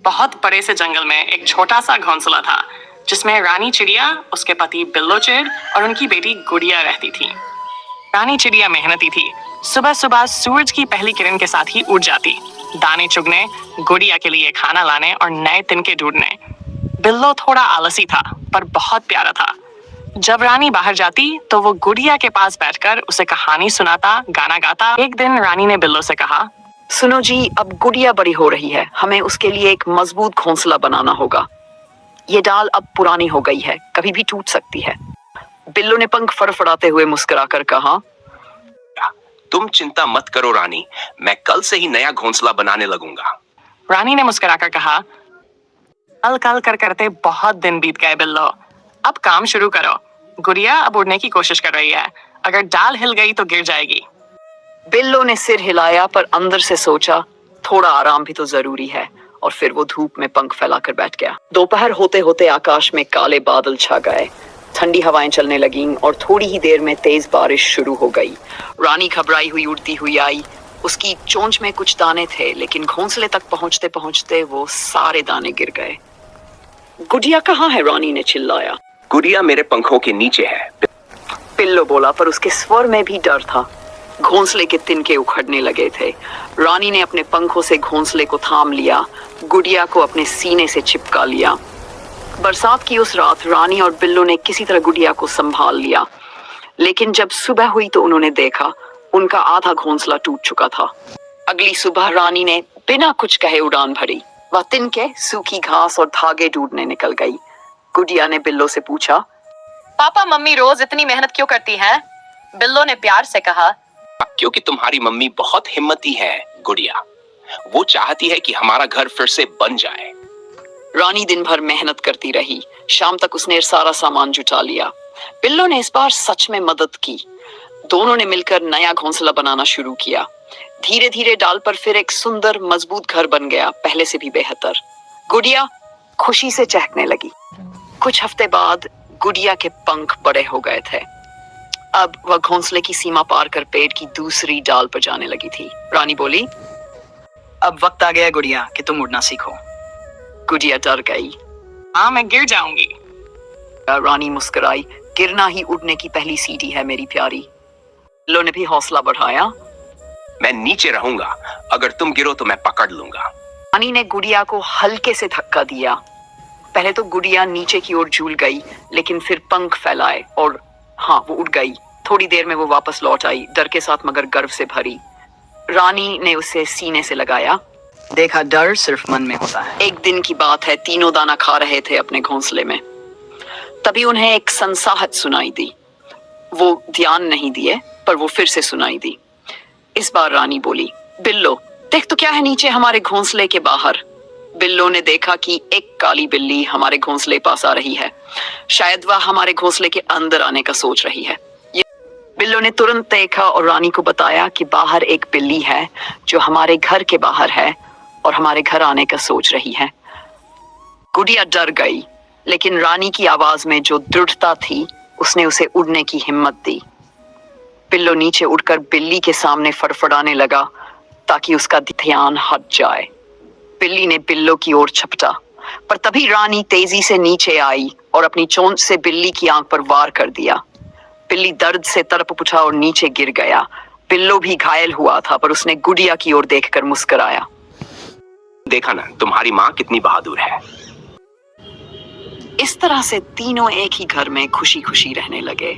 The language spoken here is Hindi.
बहुत बड़े से जंगल में एक छोटा सा घोंसला था जिसमें रानी चिड़िया, उसके पति बिल्लो चिड़ और उनकी बेटी गुड़िया रहती थी। रानी चिड़िया मेहनती थी। सुबह सुबह सूरज की पहली किरण के साथ ही उठ जाती, दाने चुगने, गुड़िया के लिए खाना लाने और नए तिनके ढूंढने। बिल्लो थोड़ा आलसी था पर बहुत प्यारा था। जब रानी बाहर जाती तो वो गुड़िया के पास बैठकर उसे कहानी सुनाता, गाना गाता। एक दिन रानी ने बिल्लो से कहा, सुनो जी, अब गुड़िया बड़ी हो रही है, हमें उसके लिए एक मजबूत घोंसला बनाना होगा। ये डाल अब पुरानी हो गई है, कभी भी टूट सकती है। बिल्लो ने पंख फड़फड़ाते हुए मुस्कुराकर कहा, तुम चिंता मत करो रानी, मैं कल से ही नया घोंसला बनाने लगूंगा। रानी ने मुस्कुराकर कहा, कल कल कर करते बहुत दिन बीत गए बिल्लो, अब काम शुरू करो। गुड़िया अब उड़ने की कोशिश कर रही है, अगर डाल हिल गई तो गिर जाएगी। बिल्लो ने सिर हिलाया पर अंदर से सोचा, थोड़ा आराम भी तो जरूरी है, और फिर वो धूप में पंख फैलाकर बैठ गया। दोपहर होते होते आकाश में काले बादल छा गए, ठंडी हवाएं चलने लगीं और थोड़ी ही देर में तेज बारिश शुरू हो गई। रानी घबराई हुई उड़ती हुई आई। उसकी चोंच में कुछ दाने थे, लेकिन घोंसले तक पहुंचते पहुंचते वो सारे दाने गिर गए। गुड़िया कहाँ है? रानी ने चिल्लाया। गुड़िया मेरे पंखों के नीचे है, बिल्लो बोला, पर उसके स्वर में भी डर था। घोंसले के तिनके उखड़ने लगे थे। रानी ने अपने पंखों से घोंसले को थाम लिया, गुड़िया को अपने सीने से चिपका लिया। बरसात की उस रात रानी और बिल्लो ने किसी तरह गुड़िया को संभाल लिया, लेकिन जब सुबह हुई तो उन्होंने देखा उनका आधा घोंसला टूट चुका था। अगली सुबह रानी ने बिना कुछ कहे उड़ान भरी। वह तिनके, सूखी घास और धागे ढूंढने निकल गई। गुड़िया ने बिल्लो से पूछा, पापा मम्मी रोज इतनी मेहनत क्यों करती हैं? बिल्लो ने प्यार से कहा, क्योंकि तुम्हारी मम्मी बहुत हिम्मती है गुड़िया, वो चाहती है कि हमारा घर फिर से बन जाए। रानी दिन भर मेहनत करती रही। शाम तक उसने सारा सामान जुटा लिया। बिल्लो ने इस बार सच में मदद की। दोनों ने मिलकर नया घोंसला बनाना शुरू किया। धीरे धीरे डाल पर फिर एक सुंदर मजबूत घर बन गया, पहले से भी बेहतर। गुड़िया खुशी से चहकने लगी। कुछ हफ्ते बाद गुड़िया के पंख बड़े हो गए थे। अब वह घोंसले की सीमा पार कर पेड़ की दूसरी डाल पर जाने लगी थी। रानी बोली, अब वक्त आ गया गुड़िया कि तुम उड़ना सीखो। गुड़िया डर गई। हाँ, मैं गिर जाऊंगी। रानी मुस्कुराई, गिरना ही उड़ने की पहली सीढ़ी है मेरी प्यारी। बिल्लो ने भी हौसला बढ़ाया, मैं नीचे रहूंगा, अगर तुम गिरो तो मैं पकड़ लूंगा। रानी ने गुड़िया को हल्के से धक्का दिया। पहले तो गुड़िया नीचे की ओर झूल गई, लेकिन फिर पंख फैलाए और हाँ, वो उड़ गई। थोड़ी देर में वो वापस लौट आई, डर के साथ मगर गर्व से भरी। रानी ने उसे सीने से लगाया। देखा, डर सिर्फ मन में होता है। एक दिन की बात है, तीनों दाना खा रहे थे अपने घोंसले में। तभी उन्हें एक सनसाहट सुनाई दी। वो ध्यान नहीं दिए, पर वो फिर से सुनाई दी। इस बार रानी बोली, बिल्लो देख तो क्या है नीचे हमारे घोंसले के बाहर। बिल्लो ने देखा कि एक काली बिल्ली हमारे घोंसले पास आ रही है। शायद वह हमारे घोंसले के अंदर आने का सोच रही है। बिल्लो ने तुरंत देखा और रानी को बताया कि बाहर एक बिल्ली है जो हमारे घर के बाहर है और हमारे घर आने का सोच रही है। गुड़िया डर गई, लेकिन रानी की आवाज में जो दृढ़ता थी उसने उसे उड़ने की हिम्मत दी। बिल्लो नीचे उड़कर बिल्ली के सामने फड़फड़ाने लगा ताकि उसका ध्यान हट जाए। बिल्ली ने बिल्लो की ओर झपटा, पर तभी रानी तेजी से नीचे आई और अपनी चोंच से बिल्ली की आंख पर वार कर दिया। बिल्ली दर्द से तड़प उठा और नीचे गिर गया। बिल्लो भी घायल हुआ था, पर उसने गुड़िया की ओर देखकर मुस्कुराया। देखा ना, तुम्हारी माँ कितनी बहादुर है। इस तरह से तीनों एक ही घर में खुशी खुशी रहने लगे।